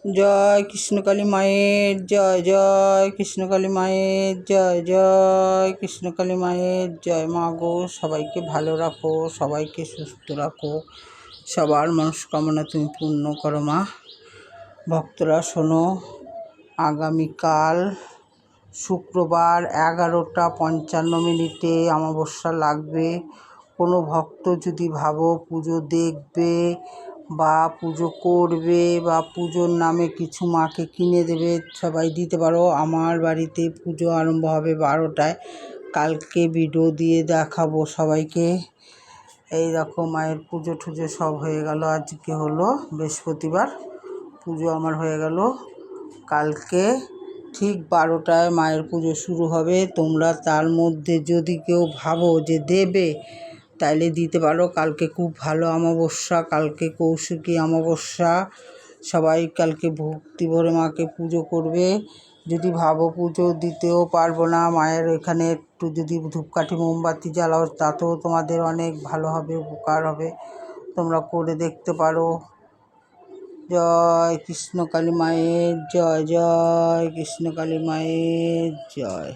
জয় কৃষ্ণকালী মায়ের জয়, জয় কৃষ্ণকালী মায়ের জয়, জয় কৃষ্ণকালী মায়ের জয়। মা গো, সবাইকে ভালো রাখো, সবাইকে সুস্থ রাখো, সবার মনস্কামনা তুমি পূর্ণ করো মা। ভক্তরা শোনো, আগামীকাল শুক্রবার 11:55 অমাবস্যা লাগবে। কোনো ভক্ত যদি ভাবো পুজো দেখবে বা পুজো করবে বা পুজোর নামে কিছু মাকে কিনে দেবে, সবাই দিতে পারো। আমার বাড়িতে পুজো আরম্ভ হবে 12টায়। কালকে ভিডিও দিয়ে দেখাবো সবাইকে। এই রকম মায়ের পুজো টুজো সব হয়ে গেল। আজকে হলো বৃহস্পতিবার, পুজো আমার হয়ে গেল। কালকে ঠিক 12টায় মায়ের পুজো শুরু হবে। তোমরা তার মধ্যে যদি কেউ ভাবো যে দেবে, তাইলে দিতে পারো। কালকে খুব ভালো অমাবস্যা, কালকে কৌশিকী অমাবস্যা। সবাই কালকে ভক্তি ভরে মাকে পুজো করবে। যদি ভাবো পুজো দিতেও পারবো না, মায়ের এখানে একটু যদি ধূপকাঠি মোমবাতি জ্বালাও, তাতেও তোমাদের অনেক ভালো হবে, উপকার হবে। তোমরা করে দেখতে পারো। জয় কৃষ্ণকালী মায়ের জয়, জয় কৃষ্ণকালী মায়ের জয়।